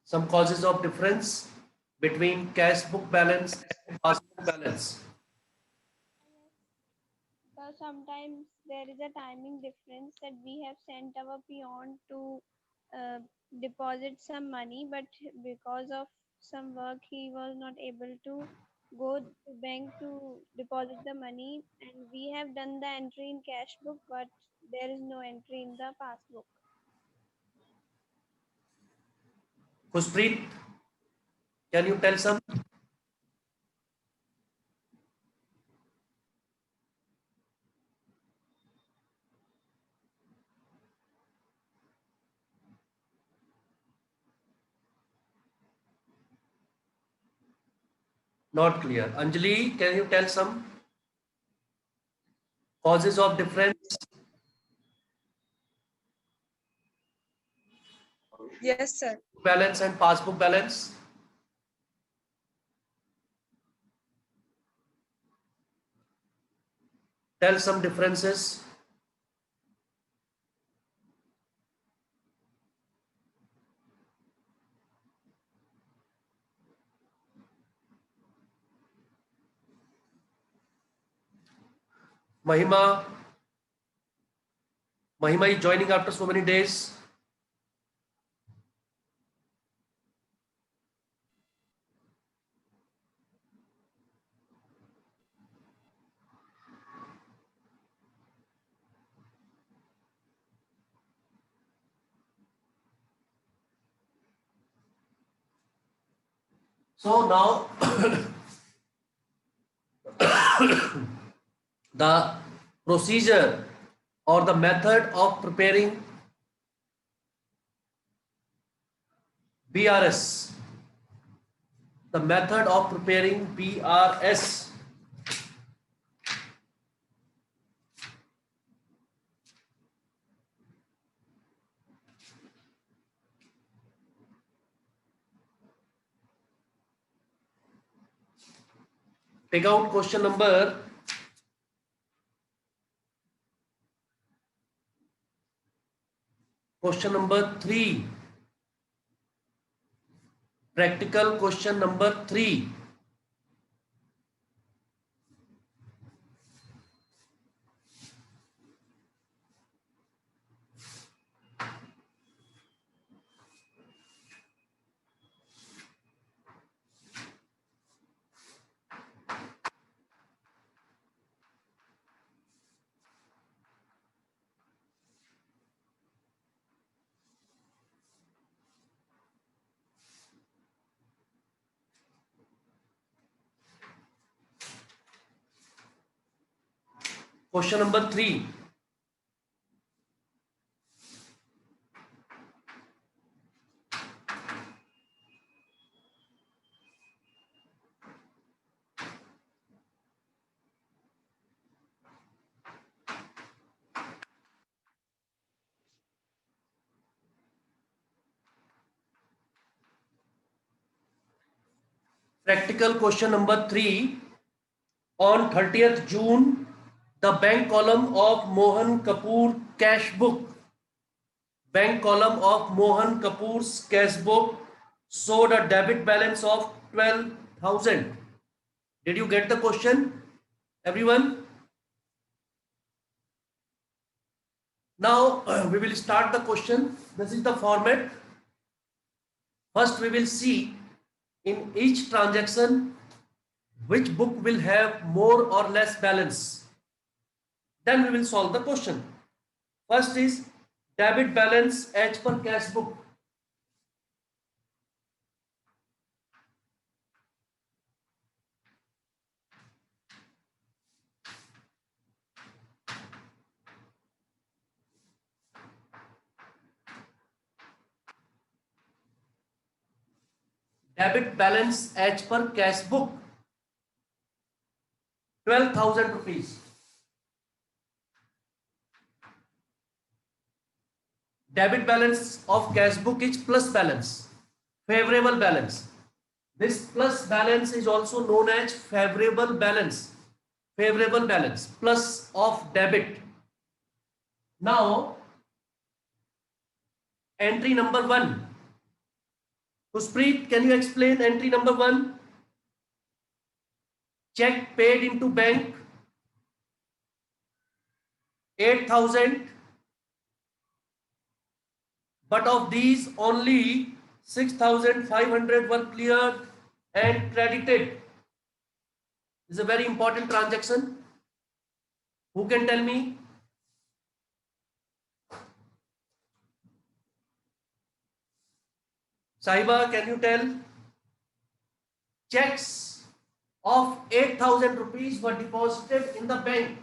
Some causes of difference between cash book balance and passbook balance. Because sometimes there is a timing difference that we have sent our peon to uh, deposit some money, but because of some work, he was not able to go to bank to deposit the money, and we have done the entry in cash book, but there is no entry in the passbook. Khushpreet, can you tell some? Not clear. Anjali, can you tell some causes of difference? Yes, sir. Balance and passbook balance. Tell some differences. Mahima, Mahima is joining after so many days. So now the procedure or the method of preparing BRS. The method of preparing BRS. Take out question number 3. Practical question number 3. Question number 3. Practical question number 3. On 30th June, the bank column of Mohan Kapoor cash book. Bank column of Mohan Kapoor's cash book showed a debit balance of 12,000. Did you get the question, everyone? Now we will start the question. This is the format. First we will see in each transaction which book will have more or less balance. Then we will solve the question. First is debit balance as per cash book. Debit balance as per cash book 12,000 rupees. Debit balance of cash book is plus balance, favorable balance. This plus balance is also known as favorable balance. Favorable balance plus of debit. Now entry number 1. Supreet, can you explain entry number 1? Check paid into bank 8,000, but of these only 6,500 were cleared and credited. This is a very important transaction. Who can tell me? Sahiba, can you tell? Checks of 8,000 rupees were deposited in the bank.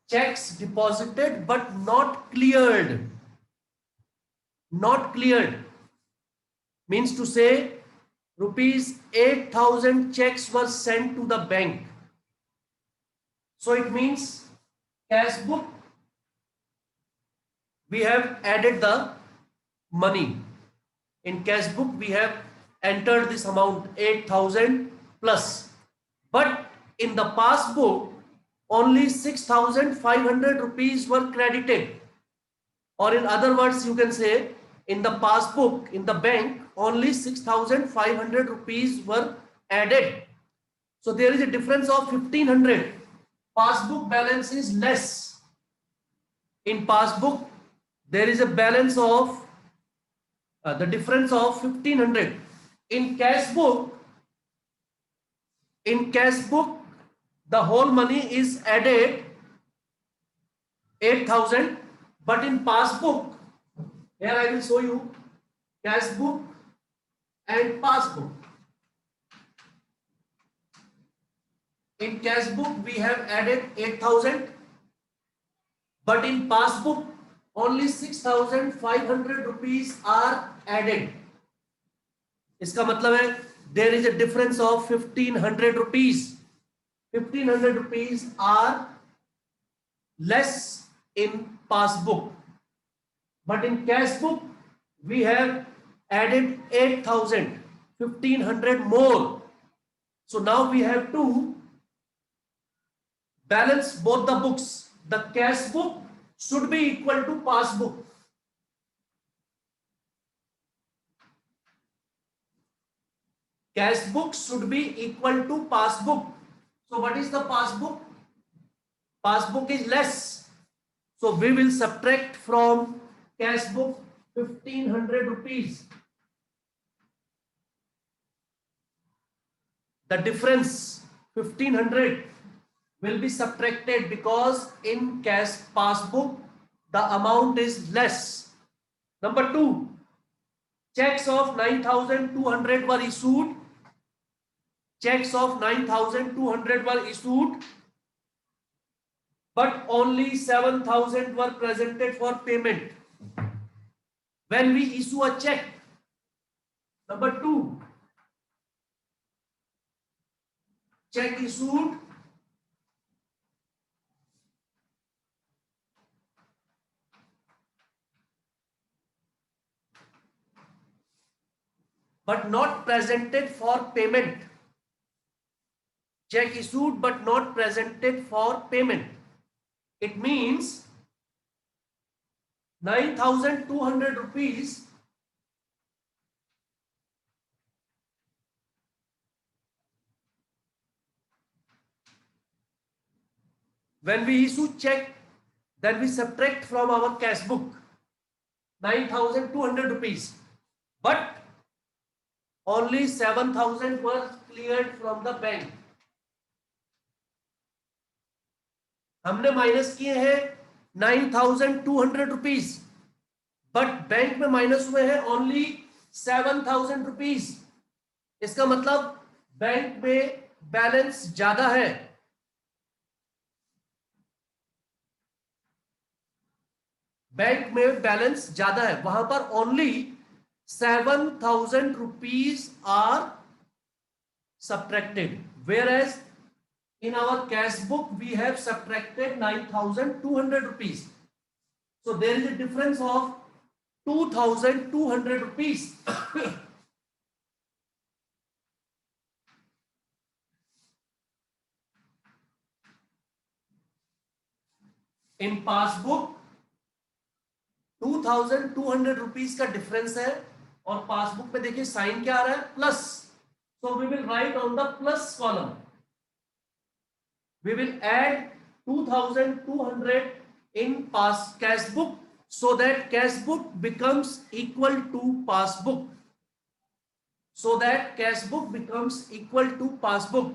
Checks deposited but not cleared. Not cleared means to say rupees 8,000 checks were sent to the bank. So it means cash book, we have added the money. In cash book, we have entered this amount 8,000 plus. But in the passbook, only 6,500 rupees were credited. Or in other words, you can say in the passbook, in the bank, only 6,500 rupees were added. So there is a difference of 1,500. Passbook balance is less. In passbook, there is a balance of the difference of 1,500. In cash book, the whole money is added 8,000, but in passbook, here I will show you cash book and passbook. In cash book, we have added 8,000, but in passbook, only 6,500 rupees are added. इसका मतलब है there is a difference of 1,500 rupees. 1,500 rupees are less in passbook, but in cash book we have added 8,000, 1,500 more. So now we have to balance both the books. The cash book should be equal to passbook. Cash book should be equal to passbook. So what is the passbook? Passbook is less. So we will subtract from cash book 1,500 rupees. The difference 1,500 will be subtracted because in cash passbook the amount is less. Number 2, checks of 9,200 were issued. Checks of 9,200 were issued, but only 7,000 were presented for payment. When we issue a check, number 2, check issued, but not presented for payment. Check issued but not presented for payment. It means 9,200 rupees when we issue check, then we subtract from our cash book 9,200 rupees, but only 7,000 were cleared from the bank. हमने minus किए हैं 9,200 rupees, but bank में minus हुए हैं only 7,000 rupees. इसका मतलब bank में balance ज्यादा है. बैंक में बैलेंस ज्यादा है, वहां पर only 7,000 rupees are subtracted, whereas in our cash book we have subtracted 9,200 rupees. So there is a difference of 2,200 rupees. In passbook 2200 rupees का डिफरेंस है और पासबुक में देखिए साइन क्या आ रहा है, plus. So we will write on the plus column. We will add 2200 in cash book so that cash book becomes equal to passbook. So that cash book becomes equal to passbook.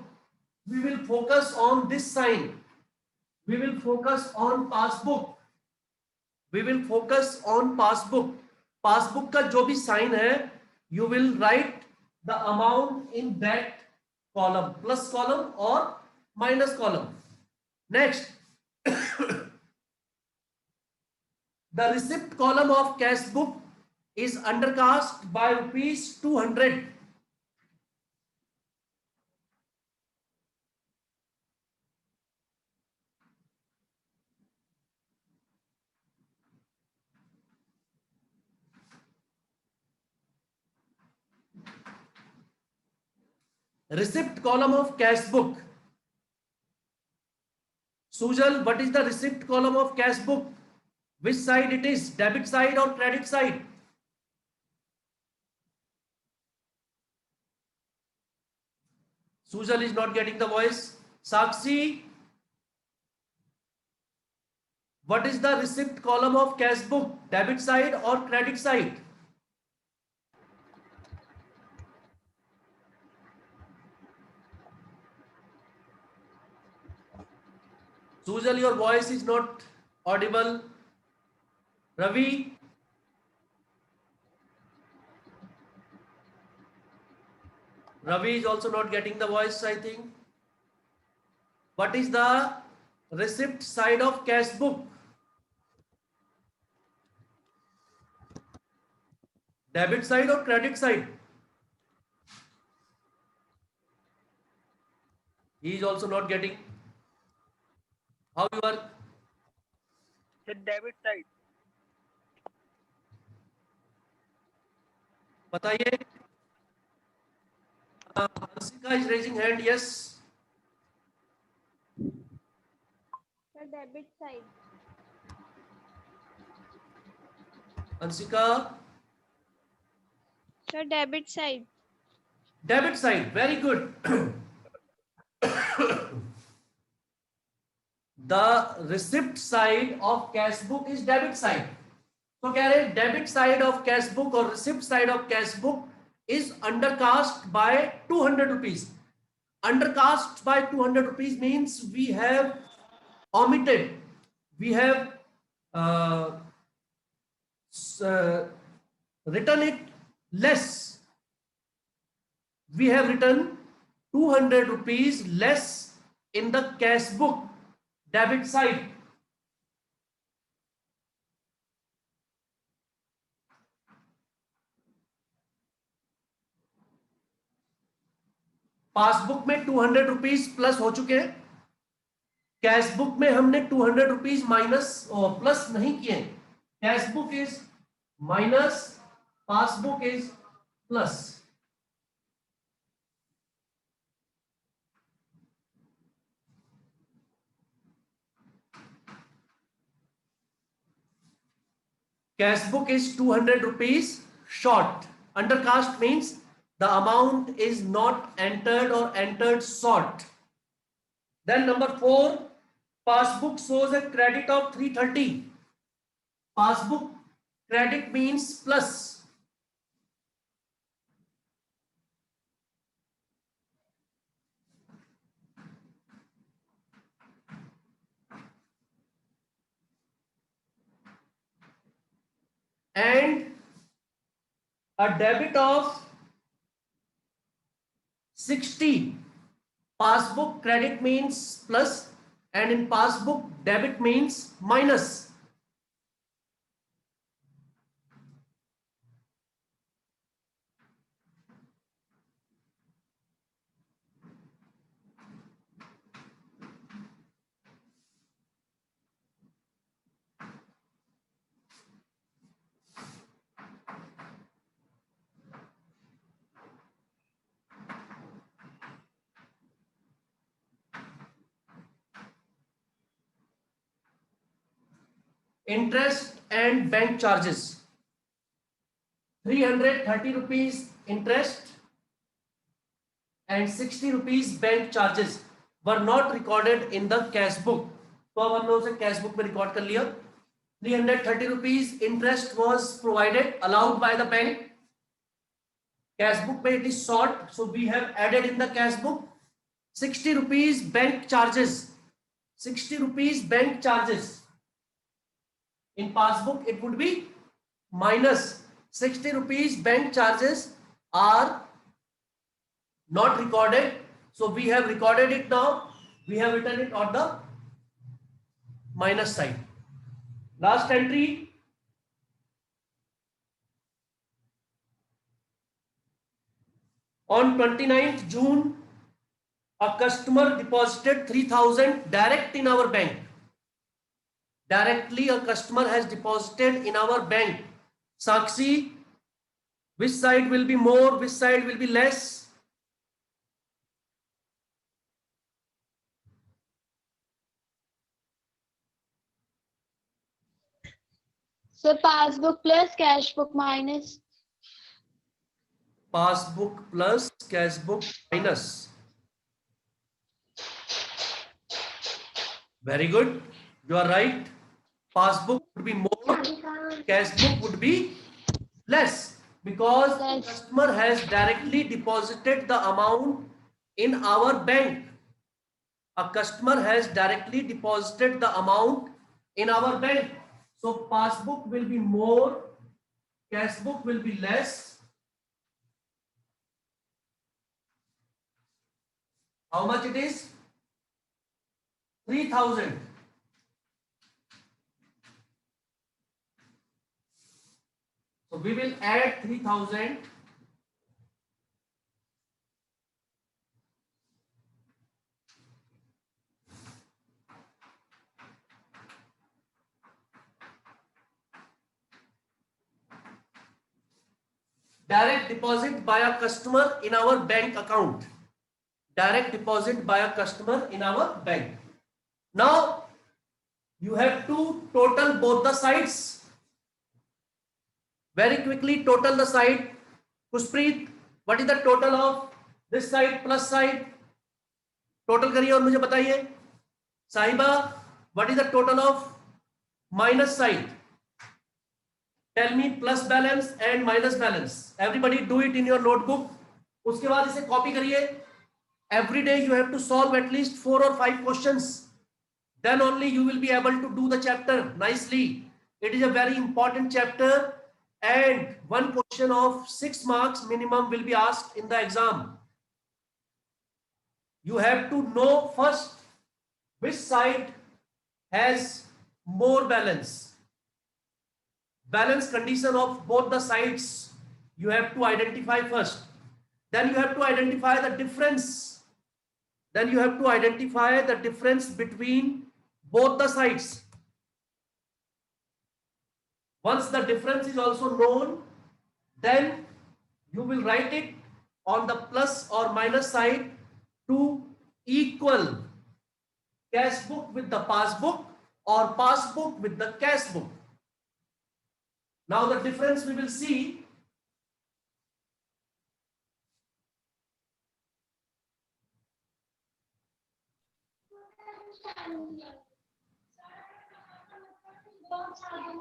We will focus on this sign. We will focus on passbook. We will focus on passbook. Passbook का जो भी sign है, you will write the amount in that column, plus column or minus column. Next, the receipt column of cash book is undercast by rupees 200. Receipt column of cash book. Sujal, what is the receipt column of cash book? Which side it is? Debit side or credit side? Sujal is not getting the voice. Sakshi, what is the receipt column of cash book? Debit side or credit side? Sujal, your voice is not audible. Ravi, Ravi is also not getting the voice, I think. What is the receipt side of cash book? Debit side or credit side? He is also not getting. How you are? The debit side. बताइए. Hansika is raising hand. Yes. The debit side. Hansika. The debit side. Debit side. Very good. The receipt side of cash book is debit side. तो कह रहे debit side of cash book और receipt side of cash book is undercast by 200 rupees. Undercast by 200 rupees means we have omitted, we have uh, written it less. We have written 200 rupees less in the cash book debit side. Passbook में 200 rupees plus हो चुके हैं. Cash book में हमने 200 rupees minus plus नहीं किए. Cash book is minus, passbook is plus. Cash book is 200 rupees short. Undercast means the amount is not entered or entered short. Then number 4, passbook shows a credit of 330. Passbook credit means plus. And a debit of 60. Passbook credit means plus and in passbook debit means minus. interest and bank charges. 330 rupees interest and 60 rupees bank charges were not recorded in the cash book. तो अब हम लोग उसे cash book में record कर लिया. 330 rupees interest was provided, allowed by the bank. Cash book में it is short, so we have added in the cash book. 60 rupees bank charges. 60 rupees bank charges. In passbook it would be minus 60 rupees bank charges are not recorded. So we have recorded it now. We have written it on the minus side. Last entry. On 29th June, a customer deposited 3,000 direct in our bank. Directly a customer has deposited in our bank. Sakshi, which side will be more, which side will be less? So passbook plus cash book minus. Passbook plus cash book minus. Very good. You are right. Passbook would be more, cash book would be less, because the Less. customer has directly deposited the amount in our bank. A customer has directly deposited the amount in our bank. So passbook will be more, cash book will be less. How much it is? 3,000. So we will add 3,000. Direct deposit by a customer in our bank account. Direct deposit by a customer in our bank. Now you have to total both the sides. Very quickly total the side. Kushpreet, what is the total of this side plus side? Total करिए और मुझे बताइए. साहिबा, what is the total of minus side? Tell me plus balance and minus balance. Everybody do it in your notebook. उसके बाद इसे copy करिए. Every day you have to solve at least 4 or 5 questions. Then only you will be able to do the chapter nicely. It is a very important chapter, and one question of 6 marks minimum will be asked in the exam. You have to know first which side has more balance. Balance condition of both the sides you have to identify first. Then you have to identify the difference. Then you have to identify the difference between both the sides. Once the difference is also known, then you will write it on the plus or minus side to equal cash book with the passbook or passbook with the cash book. Now the difference we will see.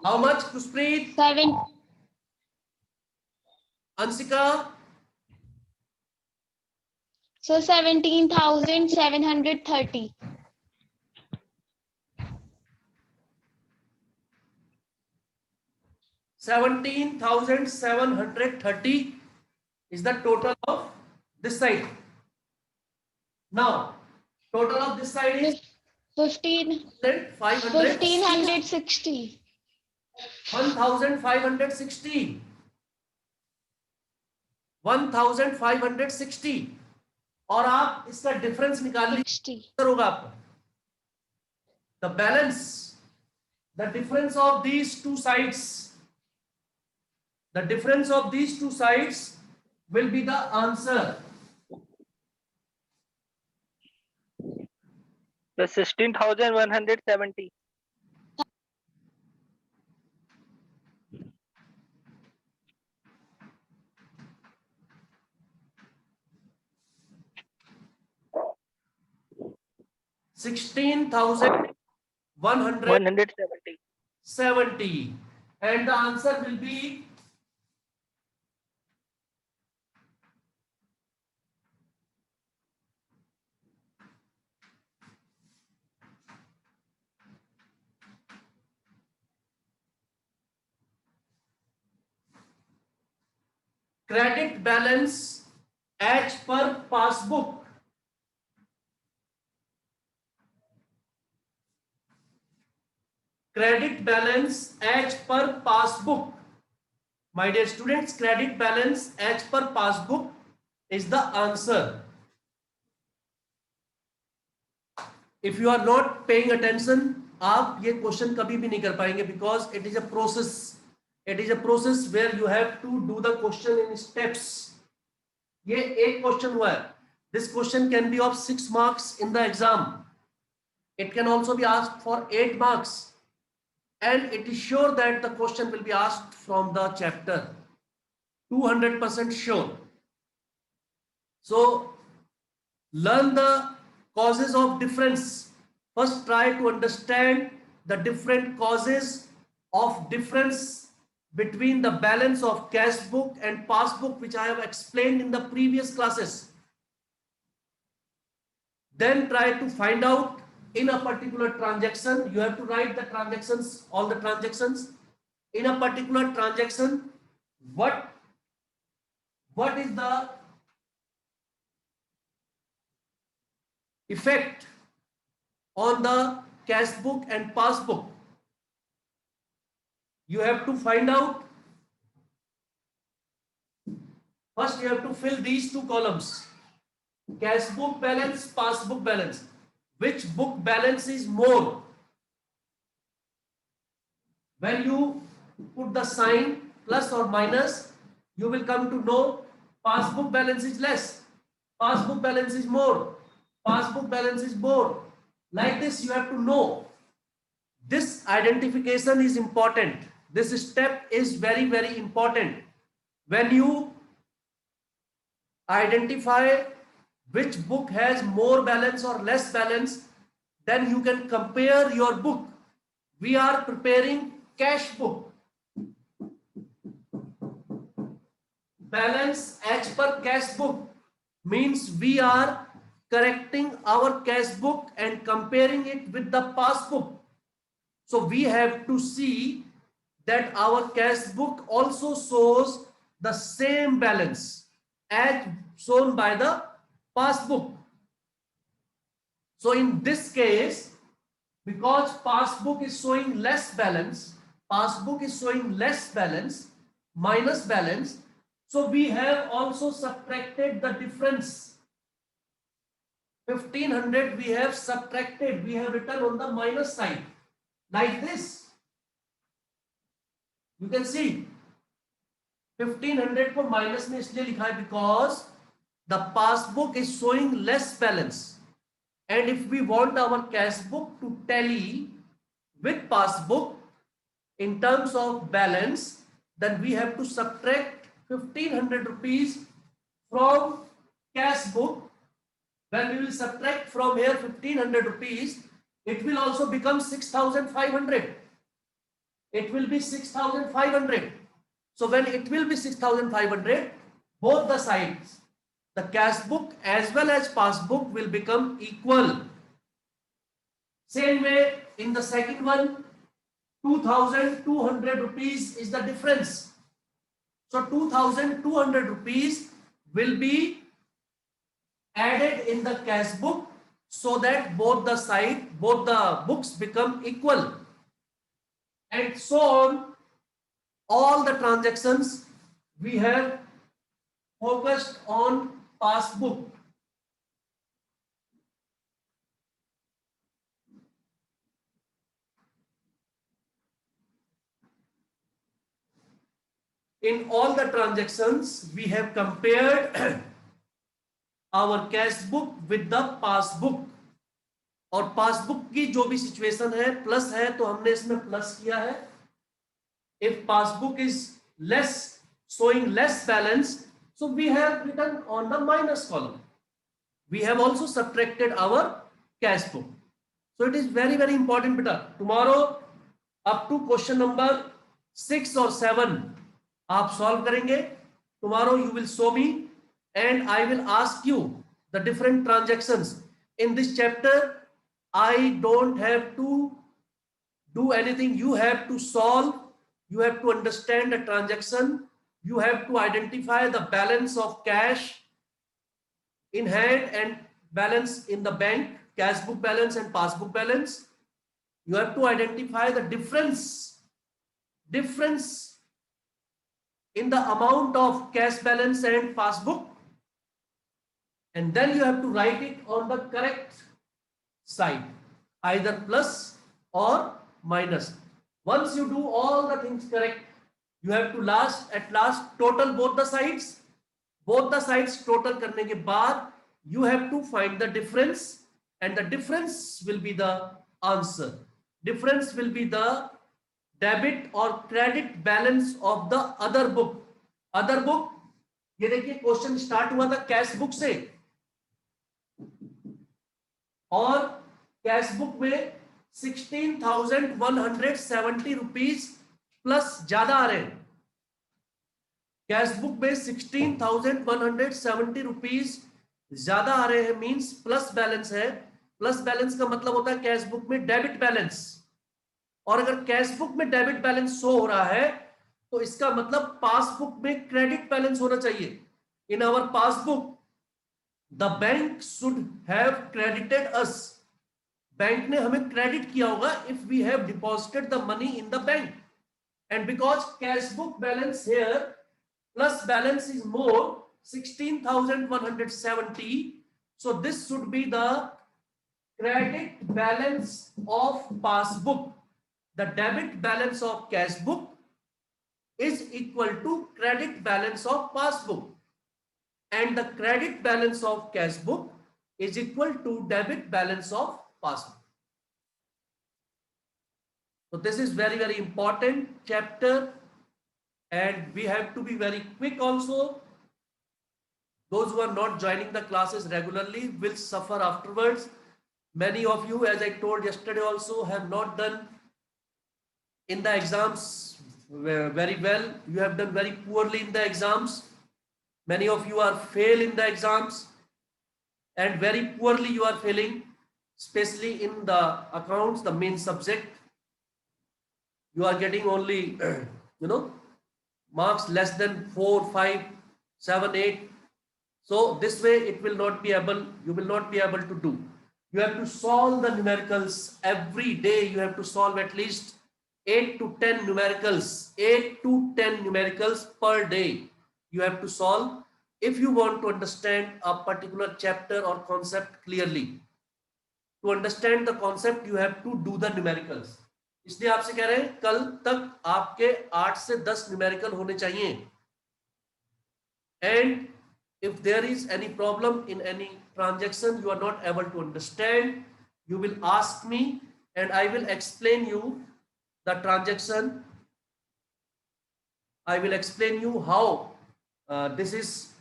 How much, Kushpreet? 7. Ansika? So 17,730. 17,730 is the total of this side. Now, total of this side is 500. 1,560. 1,560. 1,560. और आप इसका difference निकाल लीजिए. 60. होगा आपका. The balance, the difference of these two sides, the difference of these two sides will be the answer. The 16,170. 16,170, 170. and the answer will be credit balance as per passbook. Credit balance as per passbook. My dear students, credit balance as per passbook is the answer. If you are not paying attention, आप ये question कभी भी नहीं कर पाएंगे, because it is a process. It is a process where you have to do the question in steps. ये एक question हुआ है. This question can be of 6 marks in the exam. It can also be asked for 8 marks. And it is sure that the question will be asked from the chapter. 200% sure. So learn the causes of difference. First try to understand the different causes of difference between the balance of cash book and passbook, which I have explained in the previous classes. Then try to find out in a particular transaction. You have to write the transactions, all the transactions. In a particular transaction, what is the effect on the cash book and passbook? You have to find out. First, you have to fill these two columns: cash book balance, passbook balance. Which book balance is more? When you put the sign plus or minus, you will come to know passbook balance is less, passbook balance is more, passbook balance is more. Like this, you have to know. This identification is important. This step is very, very important. When you identify which book has more balance or less balance, then you can compare your book. We are preparing cash book. Balance as per cash book means we are correcting our cash book and comparing it with the passbook. So we have to see that our cash book also shows the same balance as shown by the passbook. So in this case, because passbook is showing less balance, passbook is showing less balance, minus balance, so we have also subtracted the difference. 1500 we have subtracted, we have written on the minus side like this. You can see 1500 को minus में इसलिए लिखा है because the passbook is showing less balance, and if we want our cash book to tally with passbook in terms of balance, then we have to subtract 1500 rupees from cash book. When we will subtract from here 1500 rupees, it will also become 6500. It will be 6500. So when it will be 6500, both the sides, the cash book as well as passbook, will become equal. Same way in the second one, 2200 rupees is the difference. So 2200 rupees will be added in the cash book so that both the books become equal. And so on, all the transactions we have focused on passbook. In all the transactions, we have compared our cash book with the passbook. और passbook की जो भी situation है plus है तो हमने इसमें plus किया है. If passbook is less, showing less balance, so we have written on the minus column. We have also subtracted our cash book. So it is very, very important, beta. Tomorrow up to question number 6 or 7 आप solve करेंगे. Tomorrow you will show me and I will ask you the different transactions. In this chapter, I don't have to do anything. You have to solve. You have to understand the transaction. You have to identify the balance of cash in hand and balance in the bank, cash book balance and passbook balance. You have to identify the difference in the amount of cash balance and passbook, and then you have to write it on the correct side, either plus or minus. Once you do all the things correct, you have to at last total both the sides total करने के बाद you have to find the difference, and the difference will be the answer. Difference will be the debit or credit balance of the other book. Other book, ये देखिए question start हुआ था cash book से, और cash book में 16,170 rupees plus ज्यादा आ रहे हैं. कैश बुक में 16,170 रुपीज ज्यादा आ रहे हैं, मींस प्लस बैलेंस है. प्लस बैलेंस का मतलब होता है कैश बुक में डेबिट बैलेंस, और अगर कैश बुक में डेबिट बैलेंस शो हो रहा है तो इसका मतलब पासबुक में क्रेडिट बैलेंस होना चाहिए. In our passbook the bank should have credited us. Bank ने हमें क्रेडिट किया होगा if we have deposited the money in the bank. And because cash book balance here plus balance is more 16,170, so this should be the credit balance of passbook. The debit balance of cash book is equal to credit balance of passbook, and the credit balance of cash book is equal to debit balance of passbook. So this is very, very important chapter, and we have to be very quick also. Those who are not joining the classes regularly will suffer afterwards. Many of you, as I told yesterday also, have not done in the exams very well. You have done very poorly in the exams. Many of you are fail in the exams, and very poorly you are failing, especially in the accounts, the main subject. You are getting only marks less than 4, 5, 7, 8. So this way you will not be able to do. You have to solve the numericals every day. You have to solve at least 8 to 10 numericals, 8 to 10 numericals per day. You have to solve if you want to understand a particular chapter or concept clearly. To understand the concept, you have to do the numericals. इसलिए आपसे कह रहे हैं कल तक आपके 8 से 10 numerical होने चाहिए. And if there is any problem in any transaction you are not able to understand, you will ask me and I will explain you the transaction. I will explain you how this is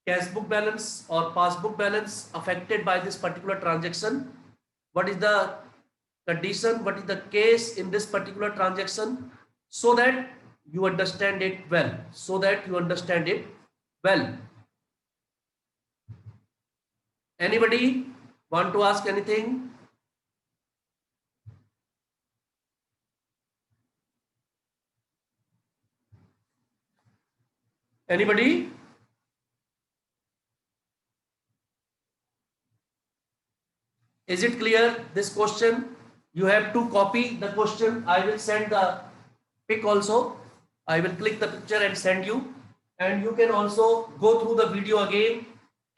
cash book balance or passbook balance affected by this particular transaction. What is the condition, what is the case in this particular transaction, so that you understand it well. Anybody want to ask anything? Anybody? Is it clear this question? You have to copy the question. I will send the pic also. I will click the picture and send you, and you can also go through the video again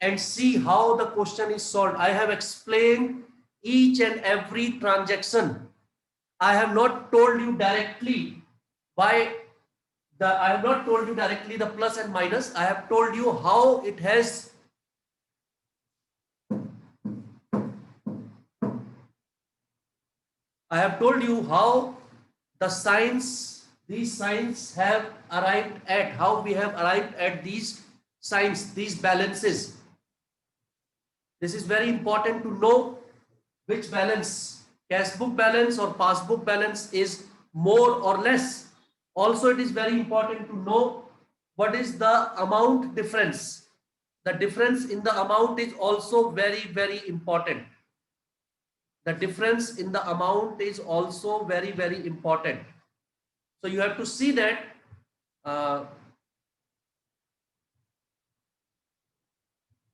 and see how the question is solved. I have explained each and every transaction. I have not told you directly the plus and minus. I have told you how it has I have told you how the signs, these signs have arrived at, how we have arrived at these signs, these balances. This is very important to know which balance, cash book balance or passbook balance, is more or less. Also, it is very important to know what is the amount difference. The difference in the amount is also very important. The difference in the amount is also very important. So you have to see that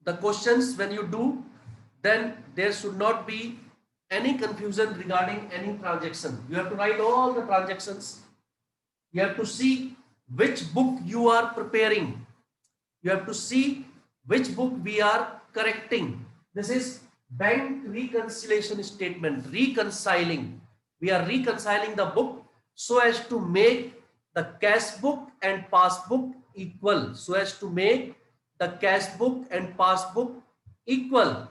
the questions when you do, then there should not be any confusion regarding any transaction. You have to write all the transactions. You have to see which book you are preparing. You have to see which book we are correcting. This is bank reconciliation statement, reconciling. We are reconciling the book so as to make the cash book and passbook equal. So as to make the cash book and passbook equal.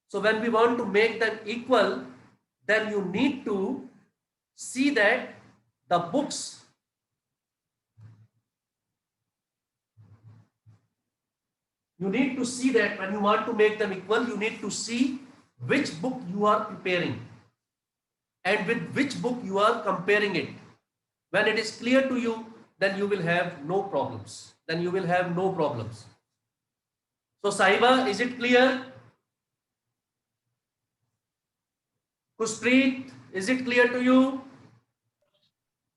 So when we want to make them equal, then you need to see that the books you need to see that when you want to make them equal, you need to see which book you are preparing and with which book you are comparing it. When it is clear to you, then you will have no problems. Then you will have no problems. So Sahiba, is it clear? Kushpreet, is it clear to you?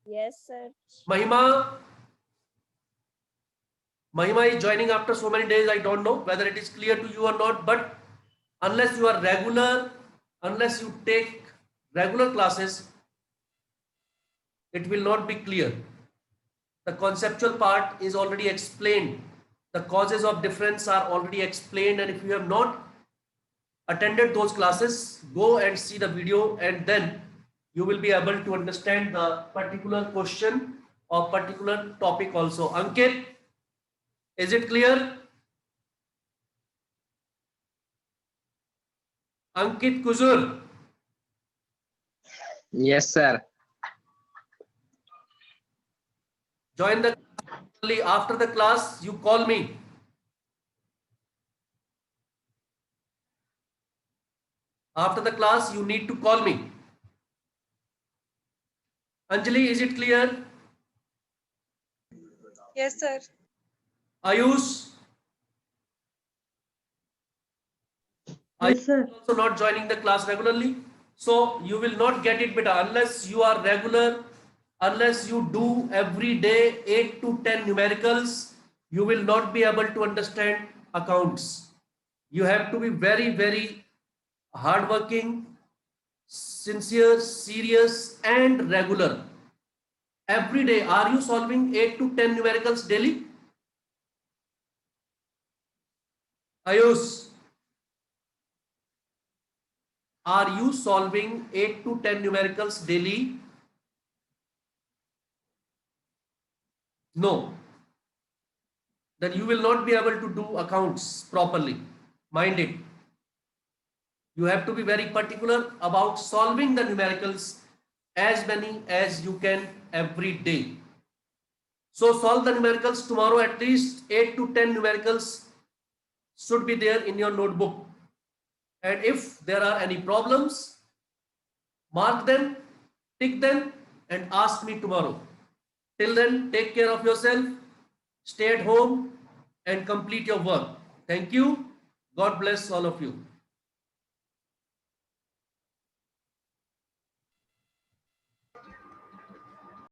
Yes, sir. Mahima is joining after so many days. I don't know whether it is clear to you or not, but unless you are regular, unless you take regular classes, it will not be clear. The conceptual part is already explained. The causes of difference are already explained, and if you have not attended those classes, go and see the video, and then you will be able to understand the particular question or particular topic also. Ankit, is it clear? Ankit Kuzur. Yes, sir. Join the only after the class. You call me. After the class, you need to call me. Anjali, is it clear? Yes, sir. Ayush? Yes, sir. Also not joining the class regularly. So you will not get it better unless you are regular, unless you do every day 8 to 10 numericals, you will not be able to understand accounts. You have to be very hardworking, sincere, serious, and regular. Every day, are you solving 8 to 10 numericals daily? Ayush, are you solving 8 to 10 numericals daily? No. Then you will not be able to do accounts properly. Mind it. You have to be very particular about solving the numericals, as many as you can every day. So solve the numericals tomorrow. At least 8 to 10 numericals should be there in your notebook. And if there are any problems, mark them, tick them, and ask me tomorrow. Till then, take care of yourself, stay at home, and complete your work. Thank you. God bless all of you.